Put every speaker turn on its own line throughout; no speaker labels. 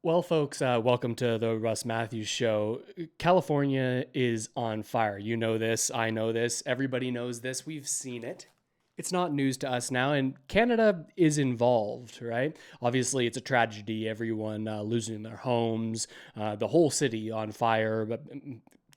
Well, folks, welcome to the Russ Matthews Show. California is on fire. You know this. I know this. Everybody knows this. We've seen it. It's not news to us now, and Canada is involved, right? Obviously, it's a tragedy. Everyone losing their homes, the whole city on fire, but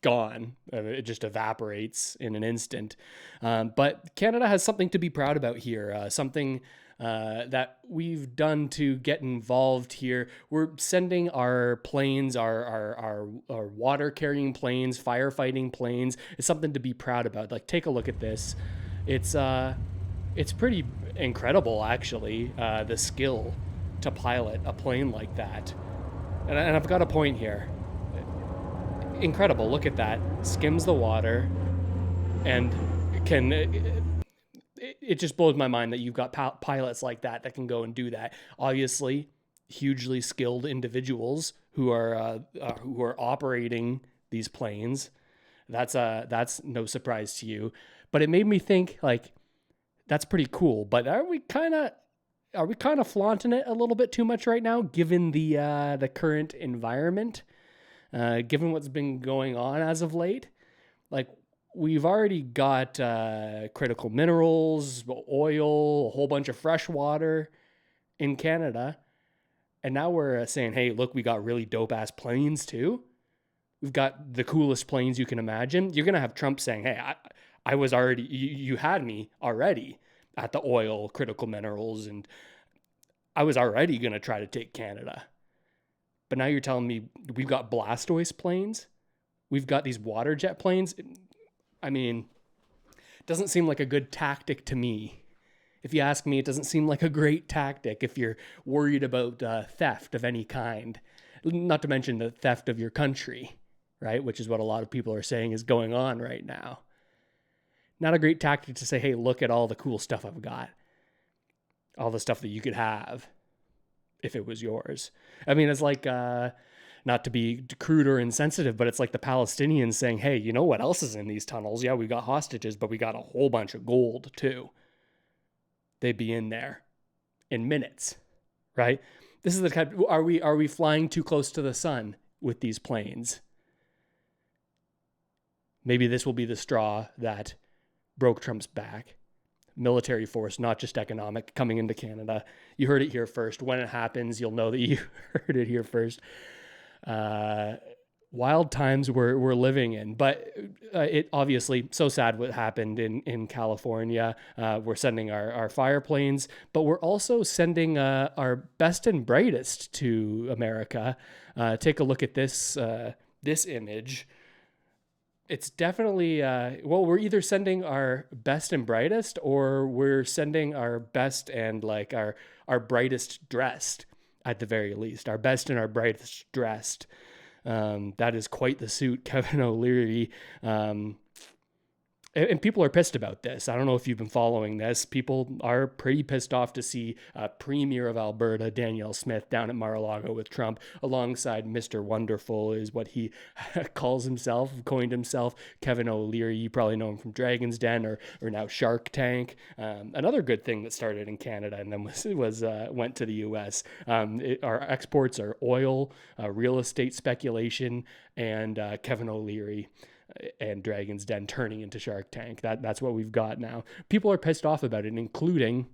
gone. It just evaporates in an instant. But Canada has something to be proud about here, something that we've done to get involved here. We're sending our planes, our water carrying planes, firefighting planes. It's something to be proud about. Like, take a look at this. It's pretty incredible, actually, the skill to pilot a plane like that. And I've got a point here. Incredible. Look at that. Skims the water and can. It just blows my mind that you've got pilots like that can go and do that. Obviously, hugely skilled individuals who are operating these planes. That's no surprise to you. But it made me think, like, that's pretty cool. But are we kind of flaunting it a little bit too much right now, given the current environment, given what's been going on as of late? Like, we've already got critical minerals, oil, a whole bunch of fresh water in Canada. And now we're saying, hey, look, we got really dope ass planes too. We've got the coolest planes you can imagine. You're going to have Trump saying, hey, I was already, you had me already at the oil, critical minerals, and I was already going to try to take Canada. But now you're telling me we've got Blastoise planes? We've got these water jet planes? I mean, it doesn't seem like a good tactic to me. If you ask me, it doesn't seem like a great tactic if you're worried about theft of any kind, not to mention the theft of your country, right? Which is what a lot of people are saying is going on right now. Not a great tactic to say, hey, look at all the cool stuff I've got. All the stuff that you could have if it was yours. I mean, it's like, not to be crude or insensitive, but it's like the Palestinians saying, hey, you know what else is in these tunnels? Yeah, we got hostages, but we got a whole bunch of gold too. They'd be in there in minutes, right? This is the kind of, are we flying too close to the sun with these planes? Maybe this will be the straw that broke Trump's back. Military force, not just economic, coming into Canada. You heard it here first. When it happens, you'll know that you heard it here first. Wild times we're living in, but it obviously so sad what happened in California. We're sending our fire planes, but we're also sending our best and brightest to America. Take a look at this image. It's definitely, we're either sending our best and brightest, or we're sending our best and like our brightest dressed, at the very least, our best and our brightest dressed. That is quite the suit, Kevin O'Leary. And people are pissed about this. I don't know if you've been following this. People are pretty pissed off to see Premier of Alberta, Danielle Smith, down at Mar-a-Lago with Trump, alongside Mr. Wonderful is what he calls himself, coined himself, Kevin O'Leary. You probably know him from Dragon's Den or now Shark Tank. Another good thing that started in Canada and then went to the U.S. Our exports are oil, real estate speculation, and Kevin O'Leary and Dragon's Den turning into Shark Tank. That's what we've got now. People are pissed off about it, including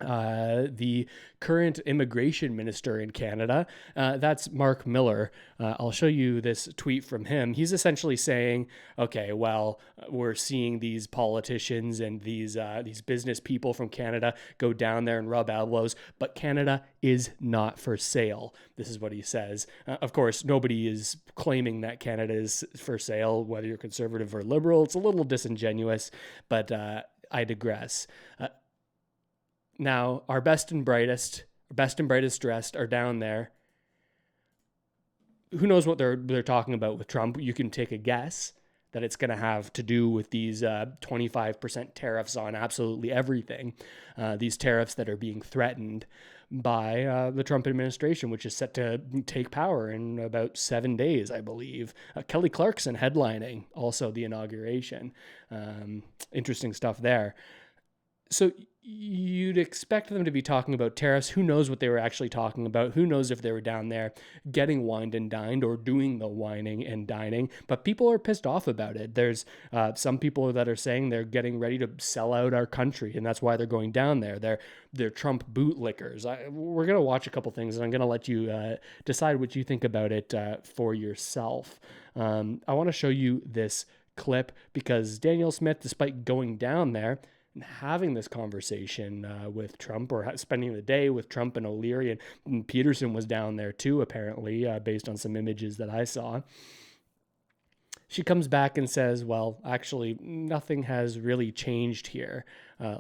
the current immigration minister in Canada. That's Mark Miller. I'll show you this tweet from him. He's essentially saying, okay, well, we're seeing these politicians and these business people from Canada go down there and rub elbows, but Canada is not for sale. This is what he says. Of course, nobody is claiming that Canada is for sale, whether you're conservative or liberal. It's a little disingenuous, but I digress. Now, our best and brightest dressed are down there. Who knows what they're talking about with Trump? You can take a guess that it's going to have to do with these 25% tariffs on absolutely everything. These tariffs that are being threatened by the Trump administration, which is set to take power in about 7 days, I believe. Kelly Clarkson headlining also the inauguration. Interesting stuff there. So you'd expect them to be talking about tariffs. Who knows what they were actually talking about? Who knows if they were down there getting wined and dined or doing the whining and dining? But people are pissed off about it. There's some people that are saying they're getting ready to sell out our country, and that's why they're going down there. They're Trump bootlickers. We're going to watch a couple things, and I'm going to let you decide what you think about it for yourself. I want to show you this clip because Danielle Smith, despite going down there and having this conversation with Trump, or spending the day with Trump and O'Leary, and Peterson was down there too, apparently, based on some images that I saw. She comes back and says, well, actually, nothing has really changed here.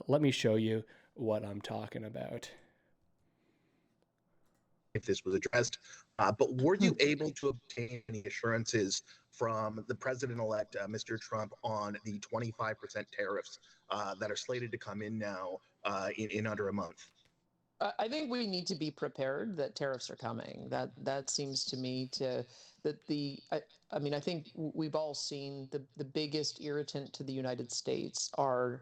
Let me show you what I'm talking about.
If this was addressed, but were you able to obtain any assurances from the president-elect, Mr. Trump, on the 25% tariffs that are slated to come in now in under a month?
I think we need to be prepared that tariffs are coming. That seems to me I mean, I think we've all seen the biggest irritant to the United States are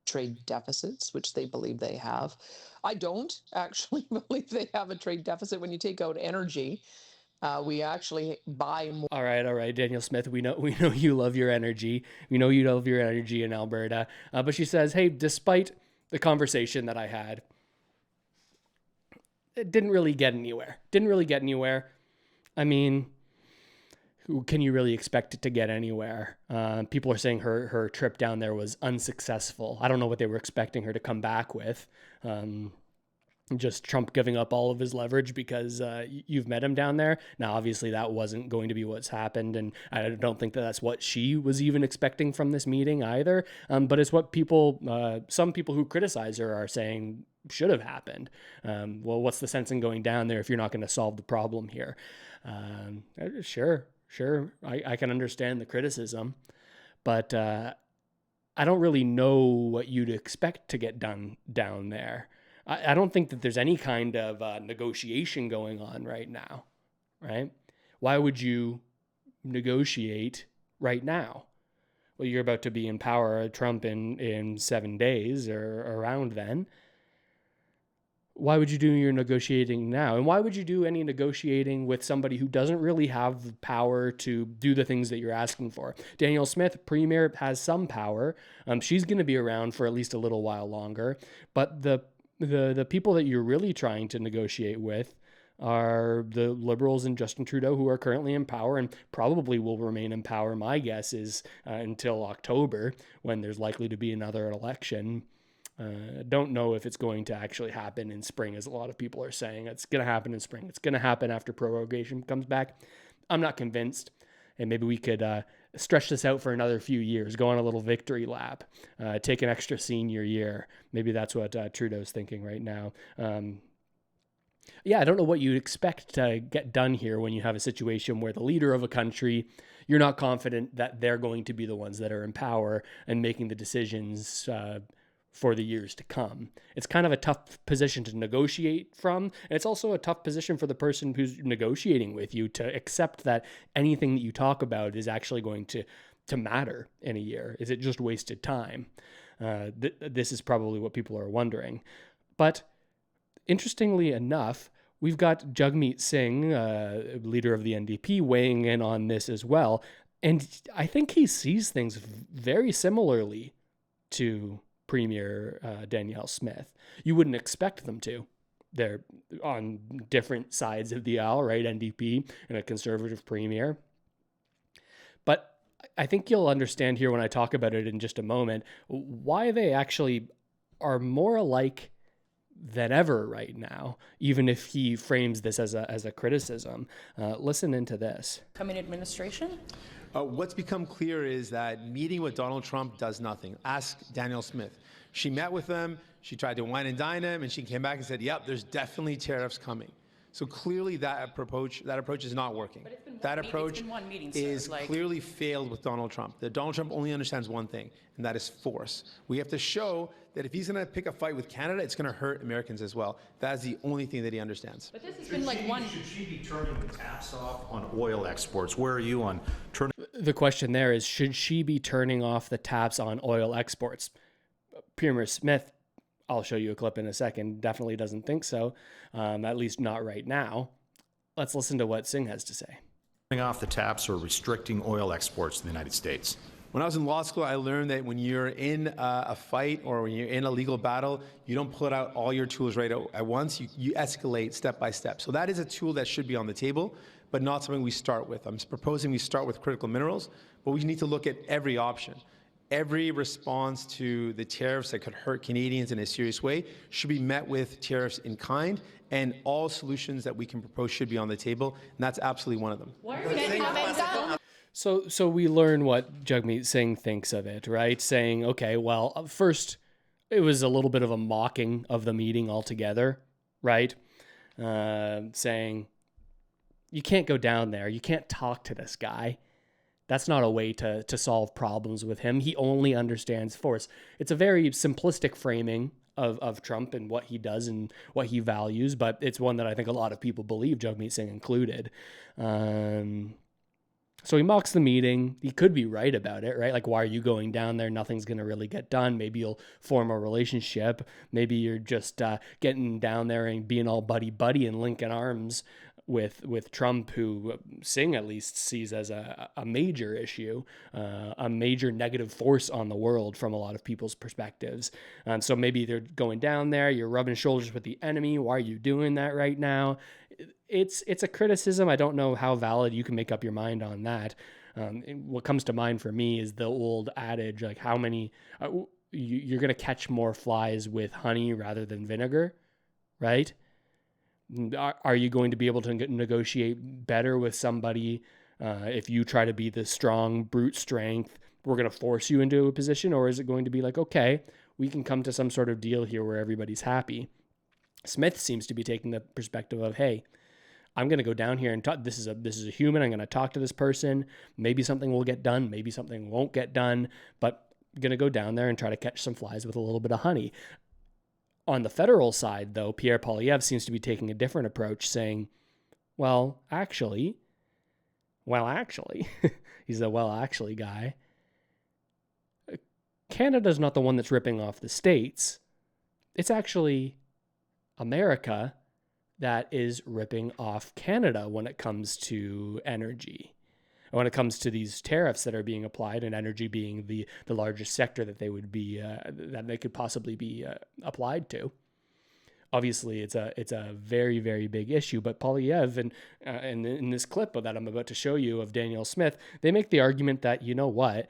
trade deficits, which they believe they have. I don't actually believe they have a trade deficit. When you take out energy, we actually buy more.
All right, Danielle Smith. We know you love your energy. We know you love your energy in Alberta. But she says, hey, despite the conversation that I had, it didn't really get anywhere. I mean, can you really expect it to get anywhere? People are saying her trip down there was unsuccessful. I don't know what they were expecting her to come back with. Just Trump giving up all of his leverage because you've met him down there. Now, obviously, that wasn't going to be what's happened, and I don't think that that's what she was even expecting from this meeting either. But it's what some people who criticize her are saying should have happened. Well, what's the sense in going down there if you're not going to solve the problem here? Sure, I can understand the criticism, but I don't really know what you'd expect to get done down there. I don't think that there's any kind of negotiation going on right now, right? Why would you negotiate right now? Well, you're about to be in power, Trump, in 7 days or around then. Why would you do your negotiating now? And why would you do any negotiating with somebody who doesn't really have the power to do the things that you're asking for? Danielle Smith, Premier, has some power. She's going to be around for at least a little while longer. But the people that you're really trying to negotiate with are the Liberals and Justin Trudeau, who are currently in power and probably will remain in power. My guess is until October, when there's likely to be another election. Don't know if it's going to actually happen in spring, as a lot of people are saying. It's going to happen in spring. It's going to happen after prorogation comes back. I'm not convinced. And maybe we could stretch this out for another few years, go on a little victory lap, take an extra senior year. Maybe that's what Trudeau's thinking right now. I don't know what you'd expect to get done here when you have a situation where the leader of a country, you're not confident that they're going to be the ones that are in power and making the decisions for the years to come. It's kind of a tough position to negotiate from. And it's also a tough position for the person who's negotiating with you to accept that anything that you talk about is actually going to matter in a year. Is it just wasted time? This is probably what people are wondering. But interestingly enough, we've got Jagmeet Singh, leader of the NDP, weighing in on this as well. And I think he sees things very similarly to Premier Danielle Smith. You wouldn't expect them to. They're on different sides of the aisle, right? NDP and a conservative premier. But I think you'll understand here when I talk about it in just a moment why they actually are more alike than ever right now, even if he frames this as a criticism. Listen into this.
Coming administration?
What's become clear is that meeting with Donald Trump does nothing. Ask Danielle Smith. She met with him, she tried to wine and dine him, and she came back and said, yep, there's definitely tariffs coming. So clearly that approach is not working. That approach is clearly failed with Donald Trump. That Donald Trump only understands one thing, and that is force. We have to show that if he's going to pick a fight with Canada, it's going to hurt Americans as well. That is the only thing that he understands.
But this has been like one.
Should she be turning the taps off on oil exports? Where are you on turning?
The question there is, should she be turning off the taps on oil exports? Premier Smith, I'll show you a clip in a second, definitely doesn't think so, at least not right now. Let's listen to what Singh has to say.
Turning off the taps or restricting oil exports to the United States.
When I was in law school, I learned that when you're in a fight or when you're in a legal battle, you don't pull out all your tools right at once. You escalate step by step. So that is a tool that should be on the table, but not something we start with. I'm proposing we start with critical minerals, but we need to look at every option. Every response to the tariffs that could hurt Canadians in a serious way should be met with tariffs in kind, and all solutions that we can propose should be on the table, and that's absolutely one of them.
So we learn what Jagmeet Singh thinks of it, right? Saying, okay, well, first, it was a little bit of a mocking of the meeting altogether, right? Saying, you can't go down there. You can't talk to this guy. That's not a way to solve problems with him. He only understands force. It's a very simplistic framing of Trump and what he does and what he values, but it's one that I think a lot of people believe, Jagmeet Singh included. So he mocks the meeting. He could be right about it, right? Like, why are you going down there? Nothing's going to really get done. Maybe you'll form a relationship. Maybe you're just getting down there and being all buddy-buddy and linking arms with Trump, who Singh at least sees as a major issue, a major negative force on the world from a lot of people's perspectives. So maybe they're going down there, you're rubbing shoulders with the enemy. Why are you doing that right now? It's a criticism. I don't know how valid. You can make up your mind on that. What comes to mind for me is the old adage, like how many, you're going to catch more flies with honey rather than vinegar, right? Are you going to be able to negotiate better with somebody if you try to be the strong brute strength? We're going to force you into a position, or is it going to be like, okay, we can come to some sort of deal here where everybody's happy? Smith seems to be taking the perspective of, hey, I'm going to go down here and talk. This is a human. I'm going to talk to this person. Maybe something will get done. Maybe something won't get done. But I'm going to go down there and try to catch some flies with a little bit of honey. On the federal side, though, Pierre Poilievre seems to be taking a different approach, saying, well, actually, he's a well, actually guy. Canada's not the one that's ripping off the states. It's actually America that is ripping off Canada when it comes to energy. When it comes to these tariffs that are being applied, and energy being the largest sector that they would be that they could possibly be applied to. Obviously, it's a very, very big issue. But Poilievre and in this clip that I'm about to show you of Daniel Smith, they make the argument that, you know what,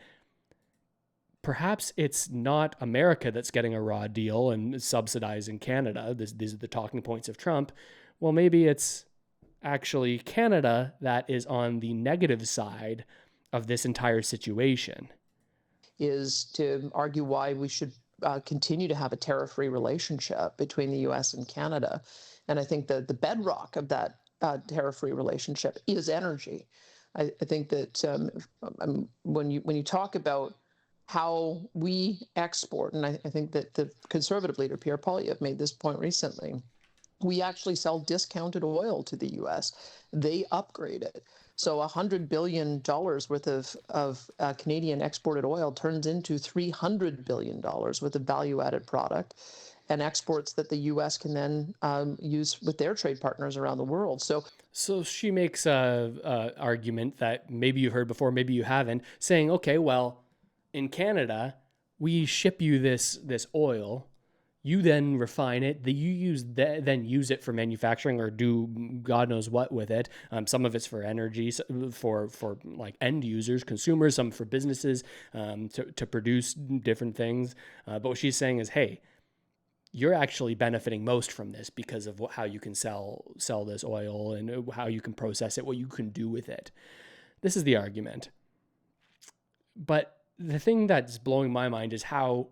perhaps it's not America that's getting a raw deal and subsidizing Canada. These are the talking points of Trump. Well, maybe it's actually Canada that is on the negative side of this entire situation.
Is to argue why we should continue to have a tariff-free relationship between the U.S. and Canada. And I think that the bedrock of that tariff-free relationship is energy. I think that when you talk about how we export, and I think that the Conservative leader, Pierre Poilievre, made this point recently, we actually sell discounted oil to the U.S. They upgrade it. So $100 billion worth of Canadian exported oil turns into $300 billion worth of value-added product and exports that the U.S. can then use with their trade partners around the world. So
she makes a argument that maybe you heard before, maybe you haven't, saying, okay, well, in Canada, we ship you this oil. You then refine it. Then use it for manufacturing or do God knows what with it. Some of it's for energy, for like end users, consumers. Some for businesses to produce different things. But what she's saying is, hey, you're actually benefiting most from this because of how you can sell this oil and how you can process it, what you can do with it. This is the argument. But the thing that's blowing my mind is how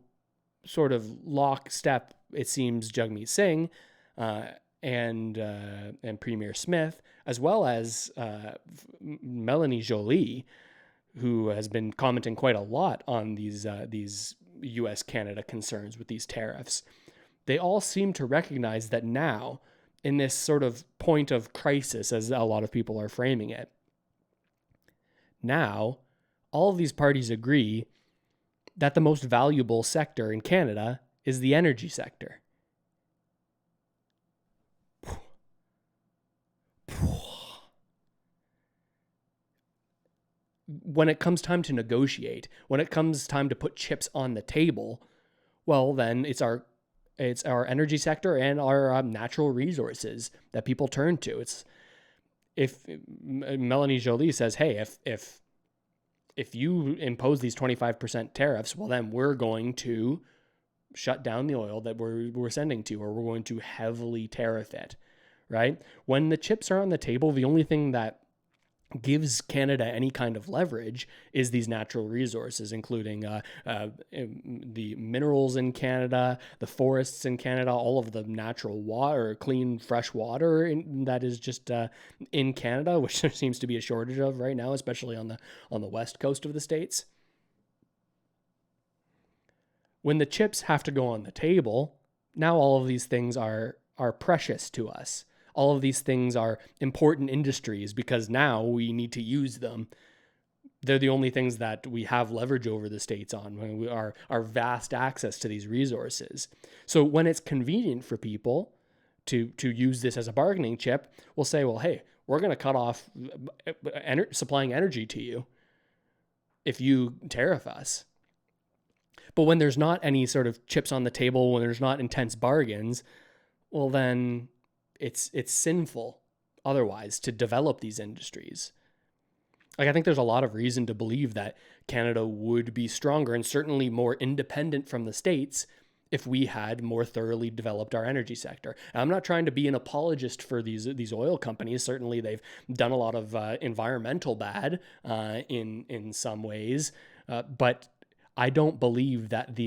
sort of lockstep it seems Jagmeet Singh and Premier Smith, as well as Melanie Joly, who has been commenting quite a lot on these U.S.-Canada concerns with these tariffs. They all seem to recognize that now, in this sort of point of crisis, as a lot of people are framing it, now all of these parties agree that the most valuable sector in Canada is the energy sector. When it comes time to negotiate, when it comes time to put chips on the table, well, then it's our energy sector and our natural resources that people turn to. It's if Melanie Joly says, hey, if you impose these 25% tariffs, well, then we're going to shut down the oil that we're sending to, or we're going to heavily tariff it, right? When the chips are on the table, the only thing that gives Canada any kind of leverage is these natural resources, including the minerals in Canada, the forests in Canada, all of the natural water, clean, fresh water that is just in Canada, which there seems to be a shortage of right now, especially on the west coast of the States. When the chips have to go on the table, now all of these things are precious to us. All of these things are important industries because now we need to use them. They're the only things that we have leverage over the States on, our vast access to these resources. So when it's convenient for people to use this as a bargaining chip, we'll say, well, hey, we're going to cut off supplying energy to you if you tariff us. But when there's not any sort of chips on the table, when there's not intense bargains, well, then it's sinful otherwise to develop these industries. Like, I think there's a lot of reason to believe that Canada would be stronger and certainly more independent from the States if we had more thoroughly developed our energy sector. And I'm not trying to be an apologist for these oil companies. Certainly they've done a lot of environmental bad in some ways, but I don't believe that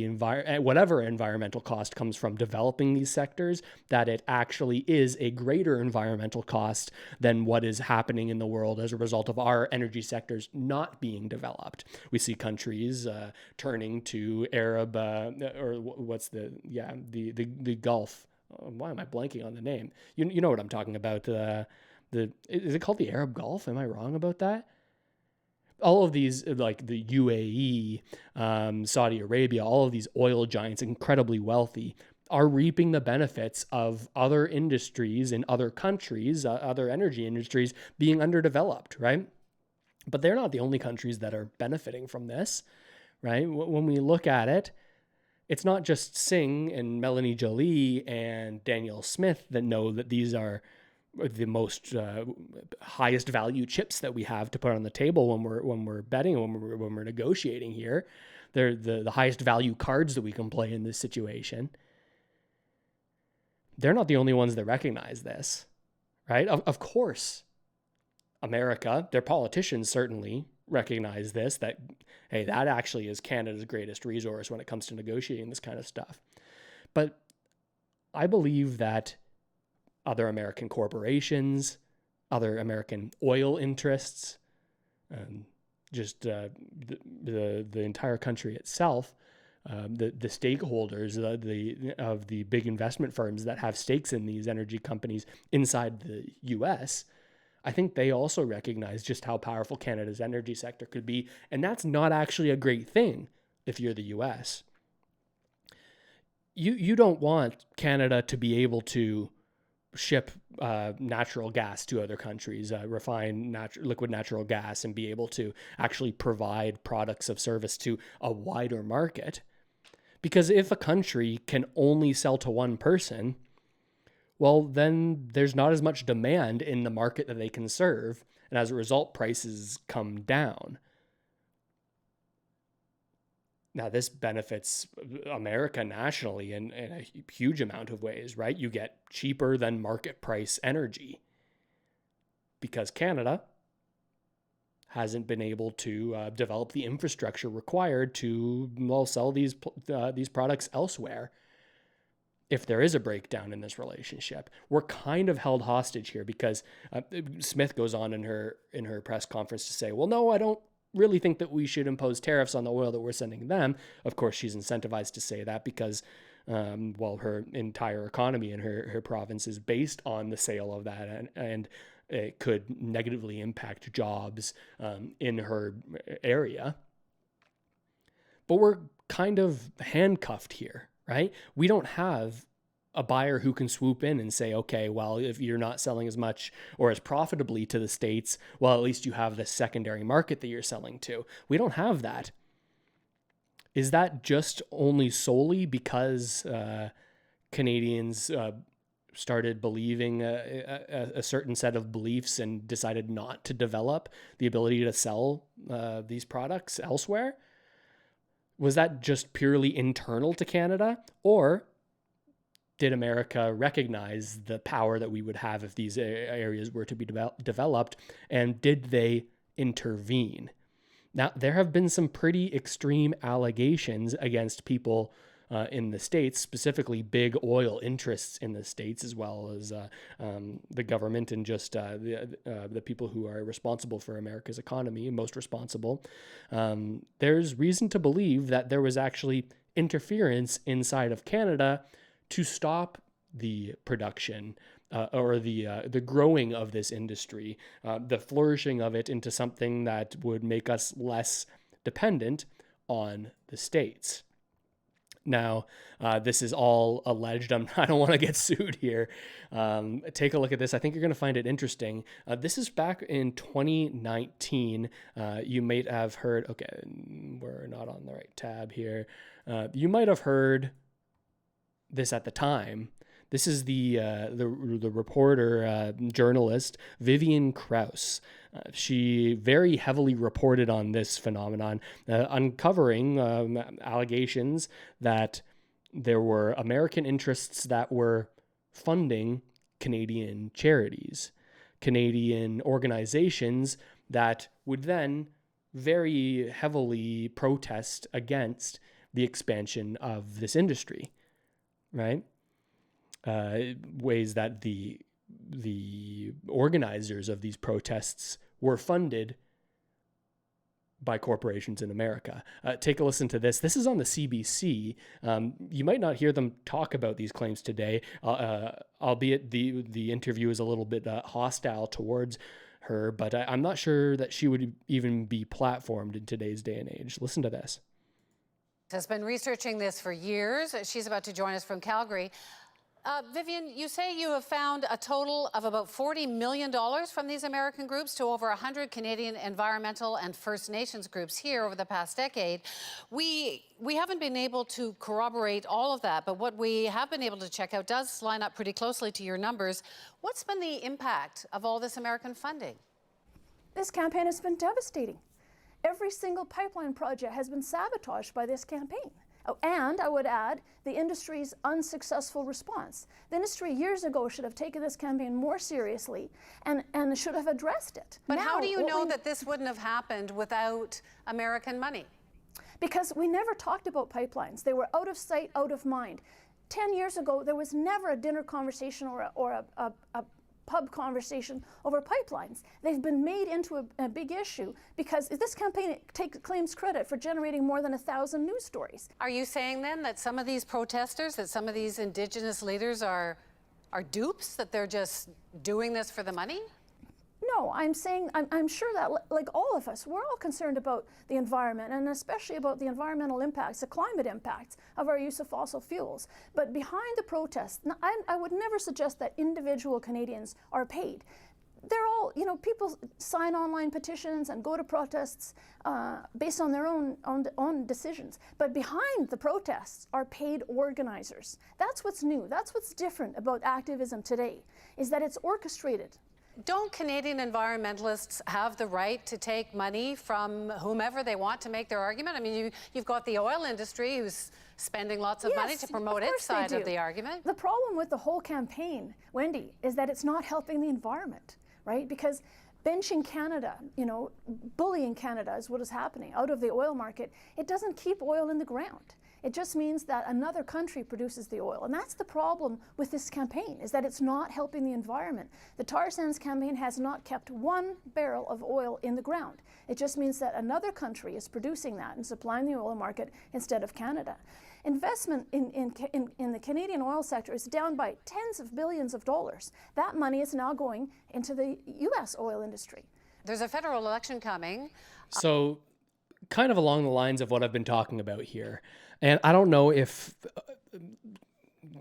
whatever environmental cost comes from developing these sectors, that it actually is a greater environmental cost than what is happening in the world as a result of our energy sectors not being developed. We see countries turning to Arab the Gulf. Why am I blanking on the name? You know what I'm talking about? Is it called the Arab Gulf? Am I wrong about that? All of these, like the UAE, Saudi Arabia, all of these oil giants, incredibly wealthy, are reaping the benefits of other industries in other countries, other energy industries being underdeveloped, right? But they're not the only countries that are benefiting from this, right? When we look at it, it's not just Singh and Melanie Joly and Danielle Smith that know that these are the most highest value chips that we have to put on the table when we're betting, when we're negotiating here. They're the highest value cards that we can play in this situation. They're not the only ones that recognize this, right? Of course, America, their politicians certainly recognize this, that, hey, that actually is Canada's greatest resource when it comes to negotiating this kind of stuff. But I believe that other American corporations, other American oil interests, just the entire country itself, the stakeholders of the big investment firms that have stakes in these energy companies inside the U.S., I think they also recognize just how powerful Canada's energy sector could be, and that's not actually a great thing if you're the U.S. You don't want Canada to be able to ship natural gas to other countries, refine liquid natural gas, and be able to actually provide products of service to a wider market. Because if a country can only sell to one person, well, then there's not as much demand in the market that they can serve, and as a result, prices come down. Now, this benefits America nationally in a huge amount of ways, right? You get cheaper than market price energy because Canada hasn't been able to develop the infrastructure required to, well, sell these products elsewhere. If there is a breakdown in this relationship, we're kind of held hostage here because Smith goes on in her press conference to say, well, no, I don't really think that we should impose tariffs on the oil that we're sending them. Of course, she's incentivized to say that because, her entire economy in her province is based on the sale of that, and it could negatively impact jobs in her area. But we're kind of handcuffed here, right? We don't have a buyer who can swoop in and say, okay, well, if you're not selling as much or as profitably to the States, well, at least you have the secondary market that you're selling to. We don't have that. Is that just only solely because Canadians started believing a certain set of beliefs and decided not to develop the ability to sell these products elsewhere? Was that just purely internal to Canada, or did America recognize the power that we would have if these areas were to be developed, and did they intervene? Now, there have been some pretty extreme allegations against people in the States, specifically big oil interests in the States, as well as the government and just the people who are responsible for America's economy, most responsible. There's reason to believe that there was actually interference inside of Canada to stop the production or the growing of this industry, the flourishing of it into something that would make us less dependent on the States. Now, this is all alleged. I don't want to get sued here. Take a look at this. I think you're going to find it interesting. This is back in 2019. You might have heard, okay, we're not on the right tab here. You might have heard this at the time. This is the reporter, journalist, Vivian Krause. She very heavily reported on this phenomenon, uncovering allegations that there were American interests that were funding Canadian charities, Canadian organizations that would then very heavily protest against the expansion of this industry, right? Ways that the organizers of these protests were funded by corporations in America. Take a listen to this. This is on the CBC. You might not hear them talk about these claims today, albeit the interview is a little bit hostile towards her, but I'm not sure that she would even be platformed in today's day and age. Listen to this.
Has been researching this for years. She's about to join us from Calgary. Vivian, you say you have found a total of about $40 million from these American groups to over 100 Canadian environmental and First Nations groups here over the past decade. We haven't been able to corroborate all of that, but what we have been able to check out does line up pretty closely to your numbers. What's been the impact of all this American funding?
This campaign has been devastating. Every single pipeline project has been sabotaged by this campaign. Oh, and I would add the industry's unsuccessful response. The industry years ago should have taken this campaign more seriously and should have addressed it.
But now, how do you know that this wouldn't have happened without American money?
Because we never talked about pipelines. They were out of sight, out of mind. 10 years ago, there was never a dinner conversation or a pub conversation over pipelines. They've been made into a big issue because this campaign claims credit for generating more than 1,000 news stories.
Are you saying then that some of these protesters, that some of these Indigenous leaders are dupes, that they're just doing this for the money?
No, I'm saying, I'm sure that, like all of us, we're all concerned about the environment and especially about the environmental impacts, the climate impacts of our use of fossil fuels. But behind the protests, I would never suggest that individual Canadians are paid. They're all, people sign online petitions and go to protests based on their own decisions. But behind the protests are paid organizers. That's what's new. That's what's different about activism today, is that it's orchestrated.
Don't Canadian environmentalists have the right to take money from whomever they want to make their argument? I mean, you've got the oil industry who's spending lots of money to promote its side of the argument.
The problem with the whole campaign, Wendy, is that it's not helping the environment, right? Because benching Canada, bullying Canada is what is happening out of the oil market. It doesn't keep oil in the ground. It just means that another country produces the oil. And that's the problem with this campaign, is that it's not helping the environment. The tar sands campaign has not kept one barrel of oil in the ground. It just means that another country is producing that and supplying the oil market instead of Canada. Investment in the Canadian oil sector is down by tens of billions of dollars. That money is now going into the U.S. oil industry.
There's a federal election coming.
So kind of along the lines of what I've been talking about here. And I don't know if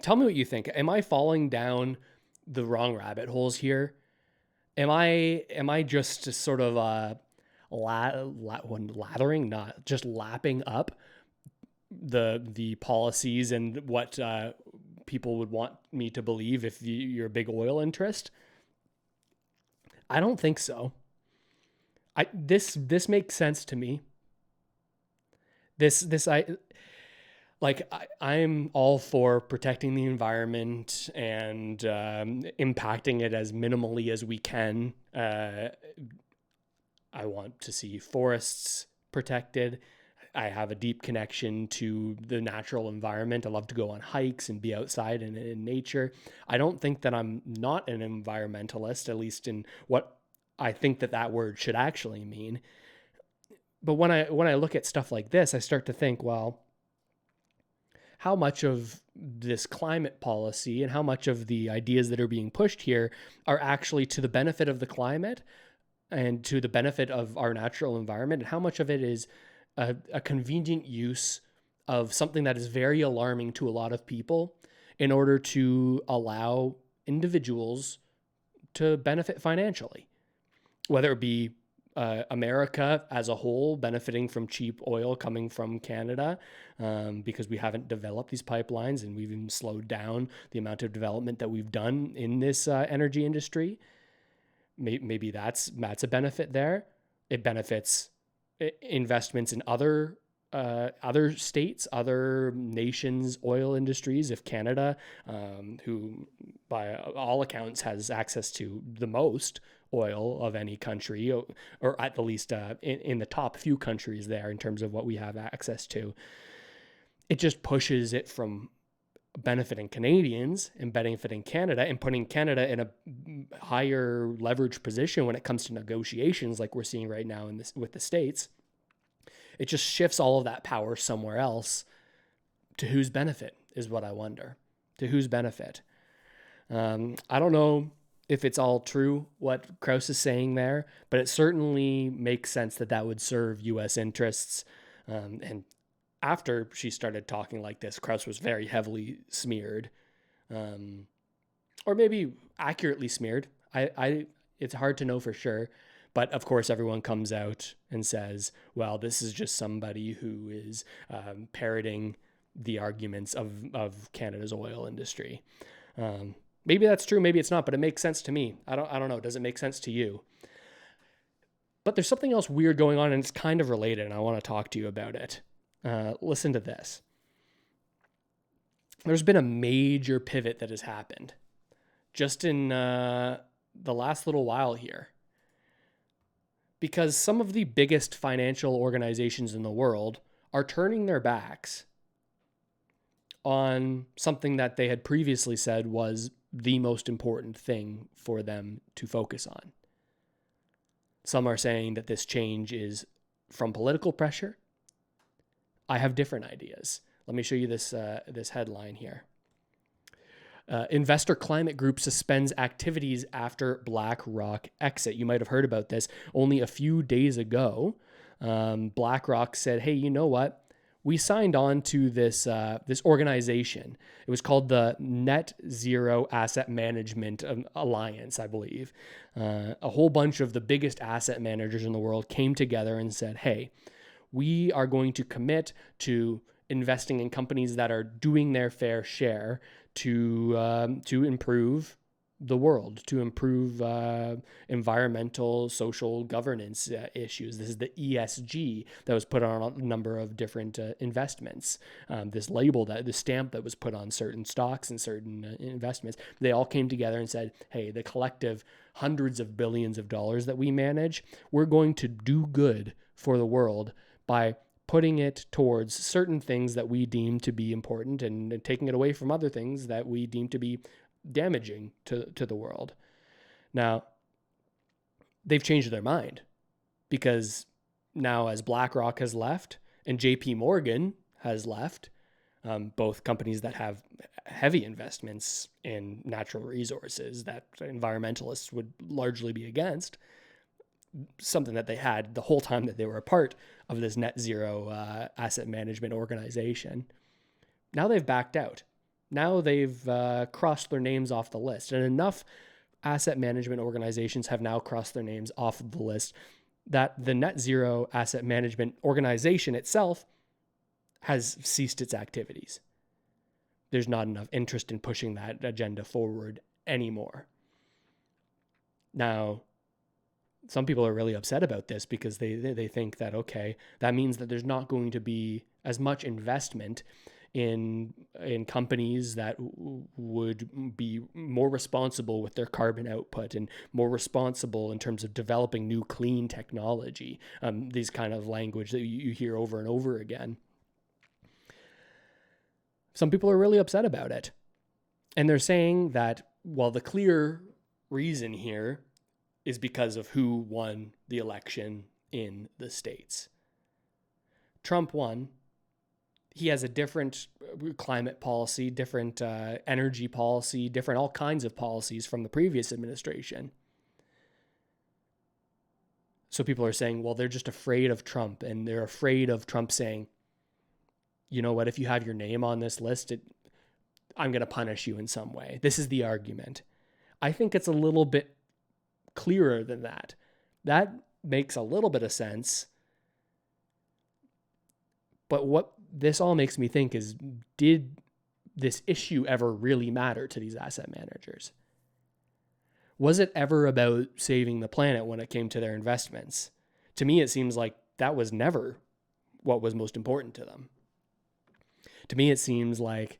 tell me what you think. Am I falling down the wrong rabbit holes here? Am I just sort of lathering, not just lapping up the policies and what people would want me to believe if you're a big oil interest? I don't think so. This makes sense to me. I'm all for protecting the environment and impacting it as minimally as we can. I want to see forests protected. I have a deep connection to the natural environment. I love to go on hikes and be outside in nature. I don't think that I'm not an environmentalist, at least in what I think that word should actually mean. But when I look at stuff like this, I start to think, well, how much of this climate policy and how much of the ideas that are being pushed here are actually to the benefit of the climate and to the benefit of our natural environment, and how much of it is a convenient use of something that is very alarming to a lot of people in order to allow individuals to benefit financially, whether it be America as a whole benefiting from cheap oil coming from Canada because we haven't developed these pipelines and we've even slowed down the amount of development that we've done in this energy industry. Maybe that's a benefit there. It benefits investments in other states, other nations' oil industries. If Canada, who by all accounts has access to the most oil of any country, or at the least in the top few countries there in terms of what we have access to, it just pushes it from benefiting Canadians and benefiting Canada and putting Canada in a higher leverage position when it comes to negotiations like we're seeing right now with the States. It just shifts all of that power somewhere else. To whose benefit is what I wonder. To whose benefit? I don't know if it's all true what Krauss is saying there, but it certainly makes sense that would serve U.S. interests. And after she started talking like this, Krauss was very heavily smeared, or maybe accurately smeared. It's hard to know for sure. But of course, everyone comes out and says, well, this is just somebody who is parroting the arguments of Canada's oil industry. Maybe that's true, maybe it's not, but it makes sense to me. I don't know. Does it make sense to you? But there's something else weird going on, and it's kind of related, and I want to talk to you about it. Listen to this. There's been a major pivot that has happened just in the last little while here. Because some of the biggest financial organizations in the world are turning their backs on something that they had previously said was the most important thing for them to focus on. Some are saying that this change is from political pressure. I have different ideas. Let me show you this headline here. Investor climate group suspends activities after Blackrock exit. You might have heard about this only a few days ago. Blackrock said, hey, you know what? We signed on to this organization. It was called the Net Zero Asset Management Alliance, I believe. A whole bunch of the biggest asset managers in the world came together and said, hey, we are going to commit to investing in companies that are doing their fair share to improve the world, to improve environmental, social governance issues. This is the ESG that was put on a number of different investments. This label, the stamp that was put on certain stocks and certain investments, they all came together and said, hey, the collective hundreds of billions of dollars that we manage, we're going to do good for the world by putting it towards certain things that we deem to be important and taking it away from other things that we deem to be damaging to the world. Now, they've changed their mind because now as BlackRock has left and JP Morgan has left, both companies that have heavy investments in natural resources that environmentalists would largely be against, something that they had the whole time that they were a part of this net zero asset management organization. Now they've backed out. Now they've crossed their names off the list. And enough asset management organizations have now crossed their names off of the list that the net zero asset management organization itself has ceased its activities. There's not enough interest in pushing that agenda forward anymore. Now, some people are really upset about this because they think that, okay, that means that there's not going to be as much investment in companies that would be more responsible with their carbon output and more responsible in terms of developing new clean technology. These kind of language that you hear over and over again. Some people are really upset about it. And they're saying that, well, the clear reason here is because of who won the election in the States. Trump won. He has a different climate policy, different energy policy, different all kinds of policies from the previous administration. So people are saying, well, they're just afraid of Trump, and they're afraid of Trump saying, you know what, if you have your name on this list, I'm going to punish you in some way. This is the argument. I think it's a little bit clearer than that. That makes a little bit of sense. But what this all makes me think is, did this issue ever really matter to these asset managers? Was it ever about saving the planet when it came to their investments? To me, it seems like that was never what was most important to them. To me, it seems like,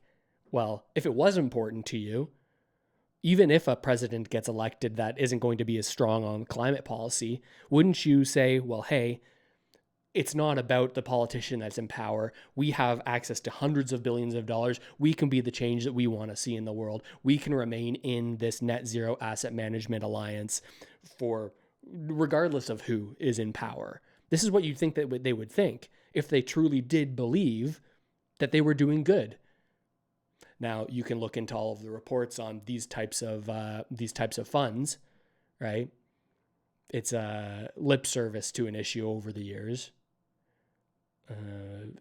well, if it was important to you, even if a president gets elected that isn't going to be as strong on climate policy, wouldn't you say, well, hey, it's not about the politician that's in power. We have access to hundreds of billions of dollars. We can be the change that we want to see in the world. We can remain in this net zero asset management alliance for regardless of who is in power. This is what you'd think that they would think if they truly did believe that they were doing good. Now, you can look into all of the reports on these types of funds, right? It's a lip service to an issue over the years,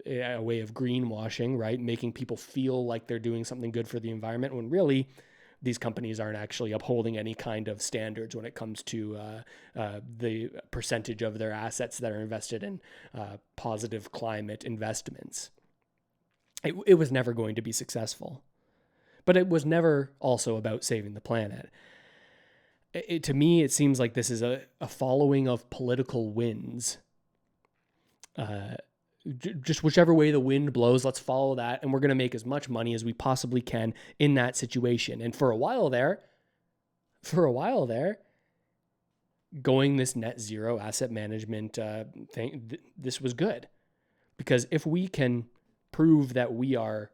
a way of greenwashing, right? Making people feel like they're doing something good for the environment when really these companies aren't actually upholding any kind of standards when it comes to the percentage of their assets that are invested in positive climate investments. It was never going to be successful. But it was never also about saving the planet. To me, it seems like this is a following of political winds. Just whichever way the wind blows, let's follow that, and we're going to make as much money as we possibly can in that situation. And for a while there, going this net zero asset management thing, this was good. Because if we can prove that we are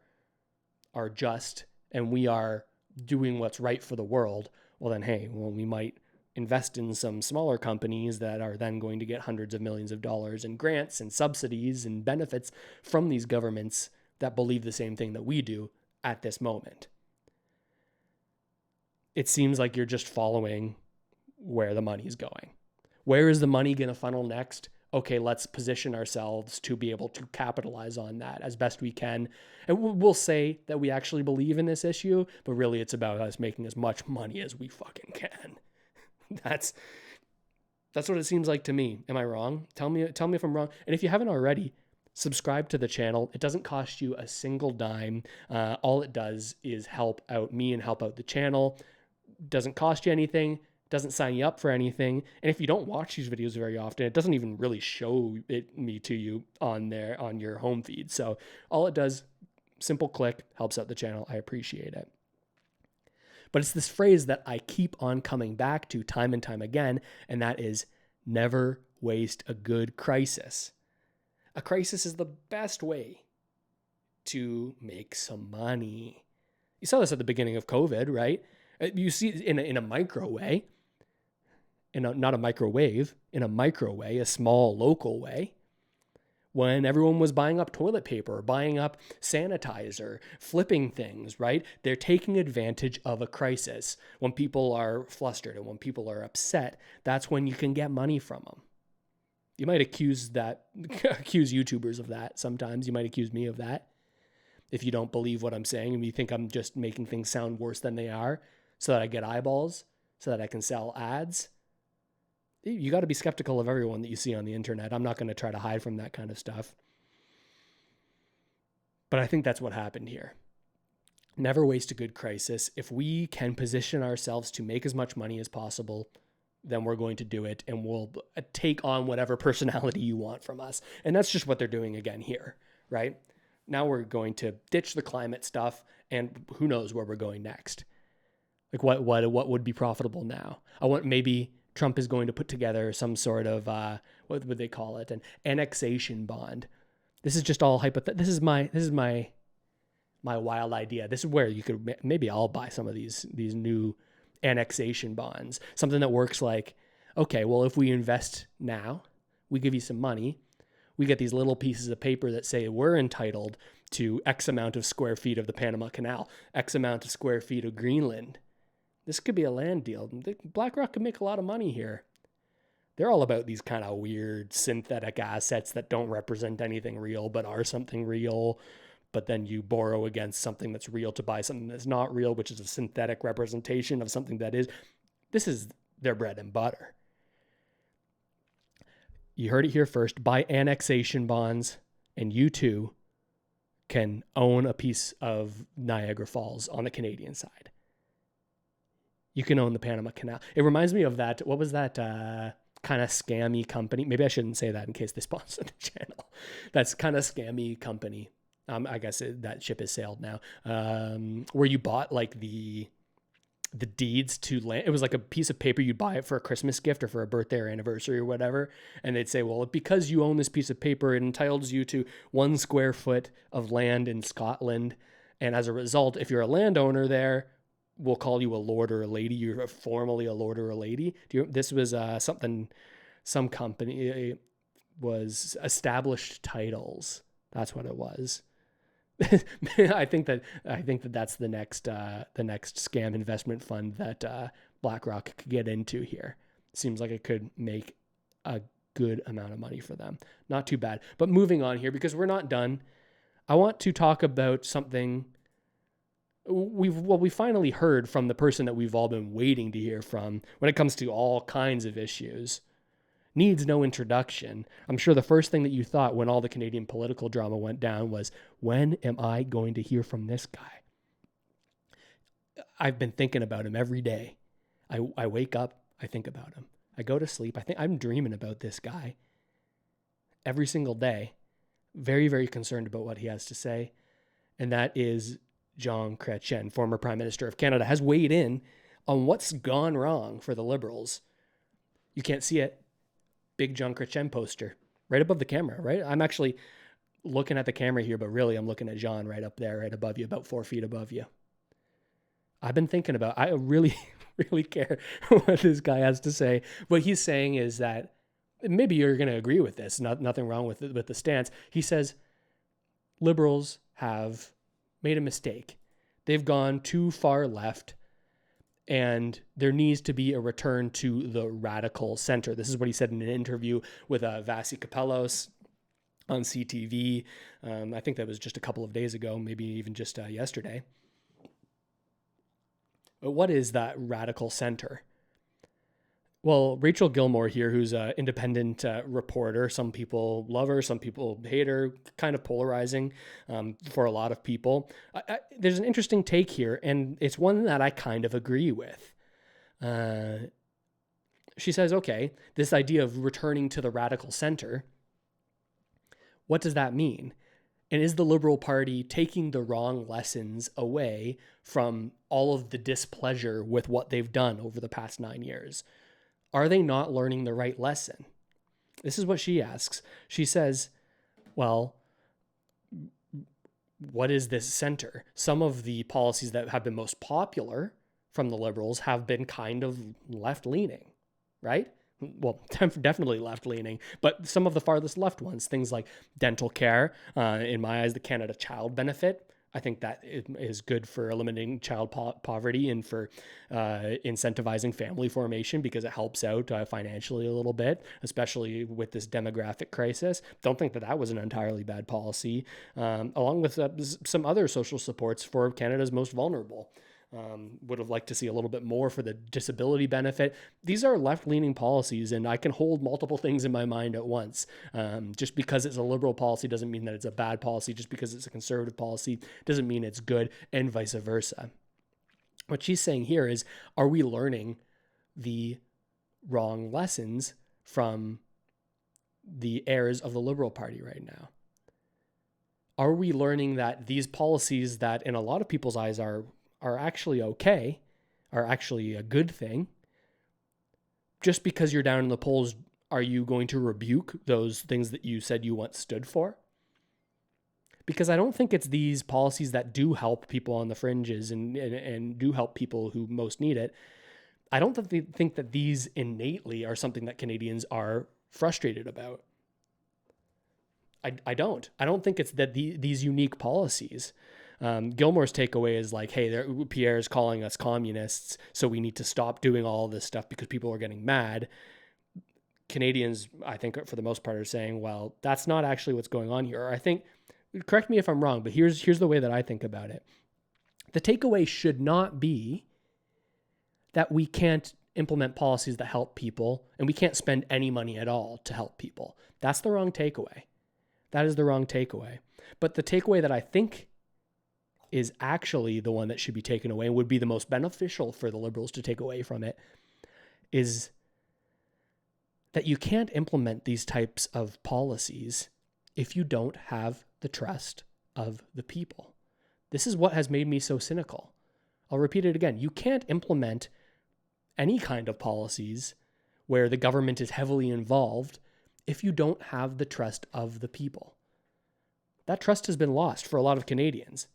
just and we are doing what's right for the world, well then, hey, we might invest in some smaller companies that are then going to get hundreds of millions of dollars in grants and subsidies and benefits from these governments that believe the same thing that we do at this moment. It seems like you're just following where the money's going. Where is the money going to funnel next? Okay, let's position ourselves to be able to capitalize on that as best we can. And we'll say that we actually believe in this issue, but really it's about us making as much money as we fucking can. That's what it seems like to me. Am I wrong? Tell me if I'm wrong. And if you haven't already, subscribe to the channel. It doesn't cost you a single dime. All it does is help out me and help out the channel. Doesn't cost you anything. Doesn't sign you up for anything. And if you don't watch these videos very often, it doesn't even really show me to you on your home feed. So all it does, simple click, helps out the channel. I appreciate it. But it's this phrase that I keep on coming back to time and time again, and that is never waste a good crisis. A crisis is the best way to make some money. You saw this at the beginning of COVID, right? You see it in a micro way. Not a microwave, in a micro way, a small local way, when everyone was buying up toilet paper, buying up sanitizer, flipping things, right? They're taking advantage of a crisis. When people are flustered and when people are upset, that's when you can get money from them. You might accuse YouTubers of that sometimes. You might accuse me of that. if you don't believe what I'm saying and you think I'm just making things sound worse than they are so that I get eyeballs, so that I can sell ads. You got to be skeptical of everyone that you see on the internet. I'm not going to try to hide from that kind of stuff. But I think that's what happened here. Never waste a good crisis. If we can position ourselves to make as much money as possible, then we're going to do it, and we'll take on whatever personality you want from us. And that's just what they're doing again here, right? Now we're going to ditch the climate stuff, and who knows where we're going next. Like what would be profitable now? Maybe Trump is going to put together some sort of, what would they call it? An annexation bond. This is just all hypothetical. This is my wild idea. This is where you could, maybe I'll buy some of these new annexation bonds. Something that works like, okay, well, if we invest now, we give you some money, we get these little pieces of paper that say we're entitled to X amount of square feet of the Panama Canal, X amount of square feet of Greenland. This could be a land deal. BlackRock could make a lot of money here. They're all about these kind of weird synthetic assets that don't represent anything real, but are something real. But then you borrow against something that's real to buy something that's not real, which is a synthetic representation of something that is. This is their bread and butter. You heard it here first. Buy annexation bonds, and you too can own a piece of Niagara Falls on the Canadian side. You can own the Panama Canal. It reminds me of that. What was that kind of scammy company? Maybe I shouldn't say that in case they sponsor the channel. That's kind of scammy company. I guess that ship has sailed now. Where you bought like the deeds to land. It was like a piece of paper. You'd buy it for a Christmas gift or for a birthday or anniversary or whatever. And they'd say, well, because you own this piece of paper, it entitles you to 1 square foot of land in Scotland. And as a result, if you're a landowner there, we'll call you a lord or a lady. You're formally a lord or a lady. This was some company was Established Titles. That's what it was. I think that's the next scam investment fund that BlackRock could get into here. Seems like it could make a good amount of money for them. Not too bad. But moving on here, because we're not done, I want to talk about something we finally heard from the person that we've all been waiting to hear from when it comes to all kinds of issues. Needs no introduction. I'm sure the first thing that you thought when all the Canadian political drama went down was, when am I going to hear from this guy? I've been thinking about him every day. I wake up, I think about him. I go to sleep, I'm dreaming about this guy every single day. Very, very concerned about what he has to say. And that is Jean Chrétien, former Prime Minister of Canada, has weighed in on what's gone wrong for the Liberals. You can't see it. Big Jean Chrétien poster right above the camera, right? I'm actually looking at the camera here, but really I'm looking at Jean right up there, right above you, about 4 feet above you. I've been thinking about, I really, really care what this guy has to say. What he's saying is that, maybe you're going to agree with this, nothing wrong with the stance. He says Liberals have made a mistake. They've gone too far left, and there needs to be a return to the radical center. This is what he said in an interview with Vasi Kapelos on CTV. I think that was just a couple of days ago, maybe even just yesterday. But what is that radical center? Well, Rachel Gilmore here, who's an independent reporter. Some people love her, some people hate her, kind of polarizing for a lot of people. There's an interesting take here, and it's one that I kind of agree with. She says, okay, this idea of returning to the radical center, what does that mean? And is the Liberal Party taking the wrong lessons away from all of the displeasure with what they've done over the past 9 years? Are they not learning the right lesson? This is what she asks. She says, well, what is this center? Some of the policies that have been most popular from the Liberals have been kind of left-leaning, right? Well, definitely left-leaning, but some of the farthest left ones, things like dental care, in my eyes, the Canada Child Benefit. I think that is good for eliminating child poverty and for incentivizing family formation because it helps out financially a little bit, especially with this demographic crisis. Don't think that that was an entirely bad policy, along with some other social supports for Canada's most vulnerable. Would have liked to see a little bit more for the disability benefit. These are left-leaning policies, and I can hold multiple things in my mind at once. Just because it's a liberal policy doesn't mean that it's a bad policy. Just because it's a conservative policy doesn't mean it's good, and vice versa. What she's saying here is, are we learning the wrong lessons from the heirs of the Liberal Party right now? Are we learning that these policies that in a lot of people's eyes are actually okay, are actually a good thing, just because you're down in the polls, are you going to rebuke those things that you said you once stood for? Because I don't think it's these policies that do help people on the fringes and do help people who most need it. I don't think that these innately are something that Canadians are frustrated about. I don't think it's that these unique policies. Gilmore's takeaway is like, hey, Pierre's calling us communists, so we need to stop doing all this stuff because people are getting mad. Canadians, I think, for the most part, are saying, well, that's not actually what's going on here. Or I think, correct me if I'm wrong, but here's the way that I think about it. The takeaway should not be that we can't implement policies that help people and we can't spend any money at all to help people. That's the wrong takeaway. That is the wrong takeaway. But the takeaway that I think is actually the one that should be taken away and would be the most beneficial for the Liberals to take away from it is that you can't implement these types of policies if you don't have the trust of the people. This is what has made me so cynical. I'll repeat it again. You can't implement any kind of policies where the government is heavily involved if you don't have the trust of the people. That trust has been lost for a lot of Canadians.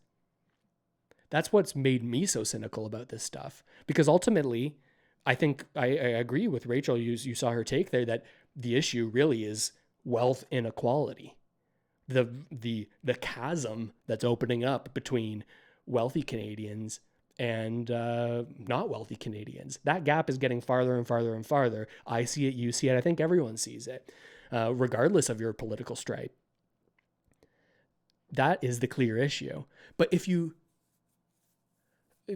That's what's made me so cynical about this stuff. Because ultimately, I think I agree with Rachel. You saw her take there that the issue really is wealth inequality. The chasm that's opening up between wealthy Canadians and not wealthy Canadians. That gap is getting farther and farther and farther. I see it, you see it. I think everyone sees it, regardless of your political stripe. That is the clear issue. But if you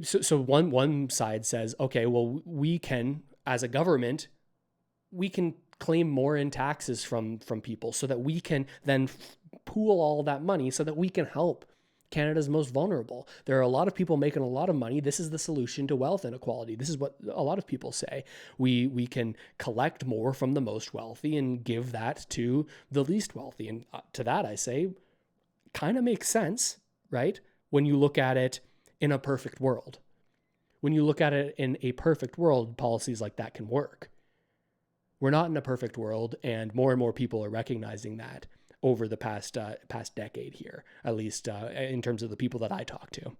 So one side says, okay, well, we can, as a government, we can claim more in taxes from people so that we can then pool all that money so that we can help Canada's most vulnerable. There are a lot of people making a lot of money. This is the solution to wealth inequality. This is what a lot of people say. We can collect more from the most wealthy and give that to the least wealthy. And to that, I say, kind of makes sense, right? When you look at it in a perfect world. When you look at it in a perfect world, policies like that can work. We're not in a perfect world, and more people are recognizing that over the past decade here, at least in terms of the people that I talk to.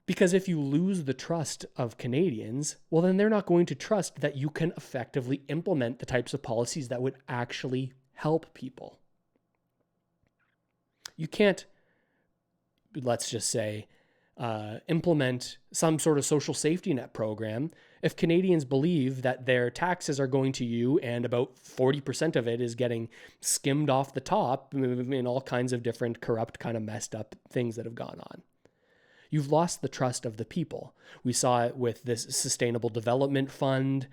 Because if you lose the trust of Canadians, well, then they're not going to trust that you can effectively implement the types of policies that would actually help people. You can't, let's just say, implement some sort of social safety net program if Canadians believe that their taxes are going to you and about 40% of it is getting skimmed off the top in all kinds of different corrupt, kind of messed up things that have gone on. You've lost the trust of the people. We saw it with this Sustainable Development Fund.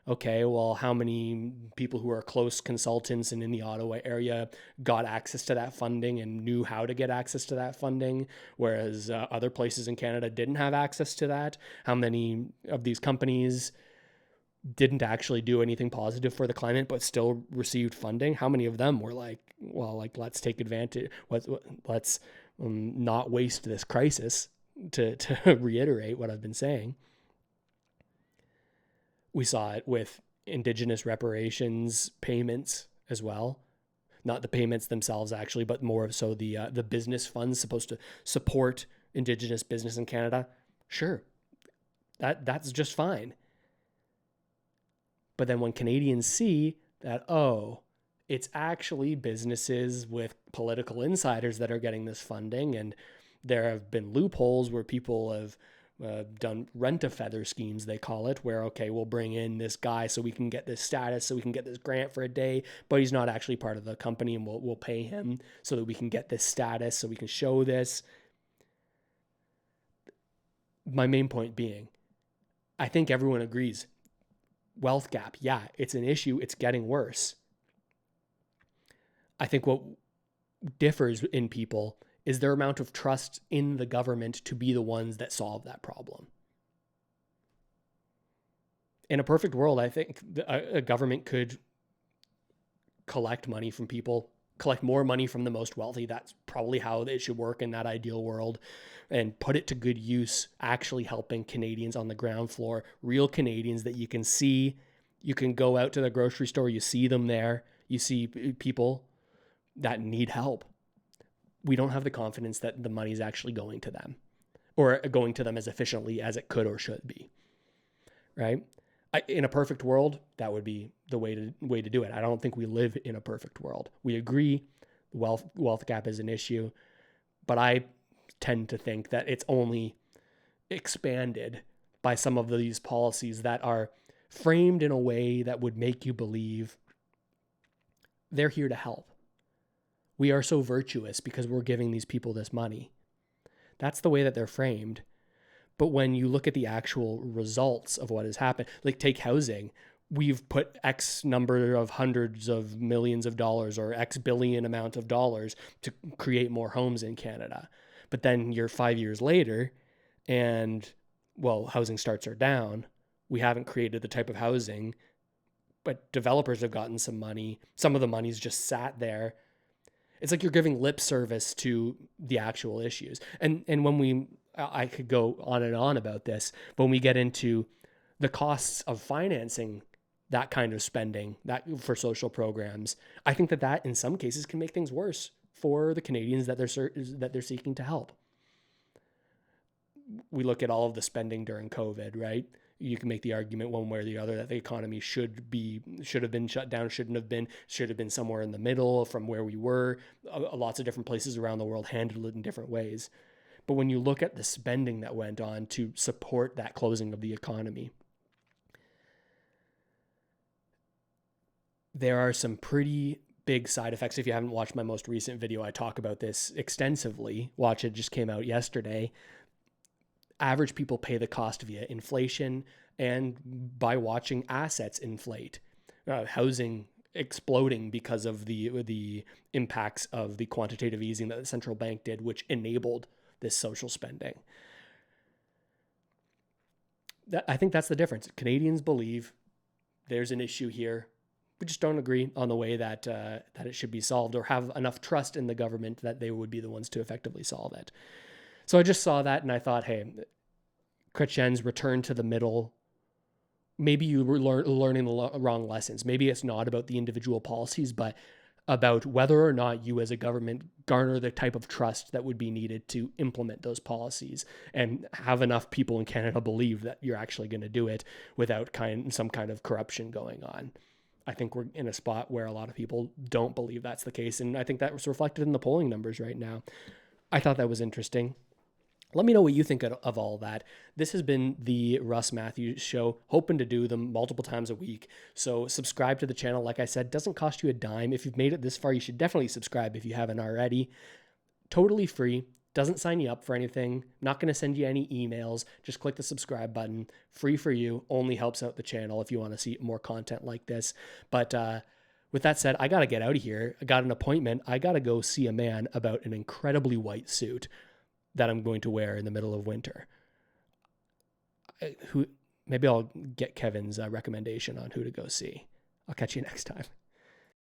Okay, well, how many people who are close consultants and in the Ottawa area got access to that funding and knew how to get access to that funding, whereas other places in Canada didn't have access to that? How many of these companies didn't actually do anything positive for the climate but still received funding? How many of them were like, well, like, let's take advantage, let's not waste this crisis, to reiterate what I've been saying. We saw it with Indigenous reparations payments as well. Not the payments themselves, actually, but more so the business funds supposed to support Indigenous business in Canada. Sure, that's just fine. But then when Canadians see that, It's actually businesses with political insiders that are getting this funding. And there have been loopholes where people have done rent-a-feather schemes, they call it, where, okay, we'll bring in this guy so we can get this status, so we can get this grant for a day, but he's not actually part of the company, and we'll pay him so that we can get this status, so we can show this. My main point being, I think everyone agrees, wealth gap, yeah, it's an issue, it's getting worse. I think what differs in people is their amount of trust in the government to be the ones that solve that problem. In a perfect world, I think a government could collect money from people, collect more money from the most wealthy. That's probably how it should work in that ideal world, and put it to good use, actually helping Canadians on the ground floor, real Canadians that you can see. You can go out to the grocery store, you see them there, you see people that need help. We don't have the confidence that the money is actually going to them, or going to them as efficiently as it could or should be, right? In a perfect world, that would be the way to do it. I don't think we live in a perfect world. We agree the wealth gap is an issue, but I tend to think that it's only expanded by some of these policies that are framed in a way that would make you believe they're here to help. We are so virtuous because we're giving these people this money. That's the way that they're framed. But when you look at the actual results of what has happened, like take housing, we've put X number of hundreds of millions of dollars or X billion amount of dollars to create more homes in Canada. But then you're 5 years later and, well, housing starts are down. We haven't created the type of housing, but developers have gotten some money. Some of the money's just sat there. It's like you're giving lip service to the actual issues. And when I could go on and on about this, but when we get into the costs of financing that kind of spending that for social programs, I think that in some cases can make things worse for the Canadians that they're seeking to help. We look at all of the spending during COVID, right? You can make the argument one way or the other that the economy should have been shut down, should have been somewhere in the middle from where we were. Lots of different places around the world handled it in different ways. But when you look at the spending that went on to support that closing of the economy, there are some pretty big side effects. If you haven't watched my most recent video, I talk about this extensively. Watch it, just came out yesterday. Average people pay the cost via inflation and by watching assets inflate, housing exploding because of the impacts of the quantitative easing that the central bank did, which enabled this social spending. I think that's the difference. Canadians believe there's an issue here. We just don't agree on the way that it should be solved, or have enough trust in the government that they would be the ones to effectively solve it. So I just saw that and I thought, hey, Chrétien's return to the middle. Maybe you were learning the wrong lessons. Maybe it's not about the individual policies, but about whether or not you as a government garner the type of trust that would be needed to implement those policies and have enough people in Canada believe that you're actually going to do it without some kind of corruption going on. I think we're in a spot where a lot of people don't believe that's the case. And I think that was reflected in the polling numbers right now. I thought that was interesting. Let me know what you think of all that. This has been the Russ Matthews Show, hoping to do them multiple times a week. So subscribe to the channel. Like I said, doesn't cost you a dime. If you've made it this far, you should definitely subscribe if you haven't already. Totally free. Doesn't sign you up for anything. Not going to send you any emails. Just click the subscribe button. Free for you. Only helps out the channel if you want to see more content like this. But with that said, I got to get out of here. I got an appointment. I got to go see a man about an incredibly white suit that I'm going to wear in the middle of winter. Maybe I'll get Kevin's recommendation on who to go see. I'll catch you next time.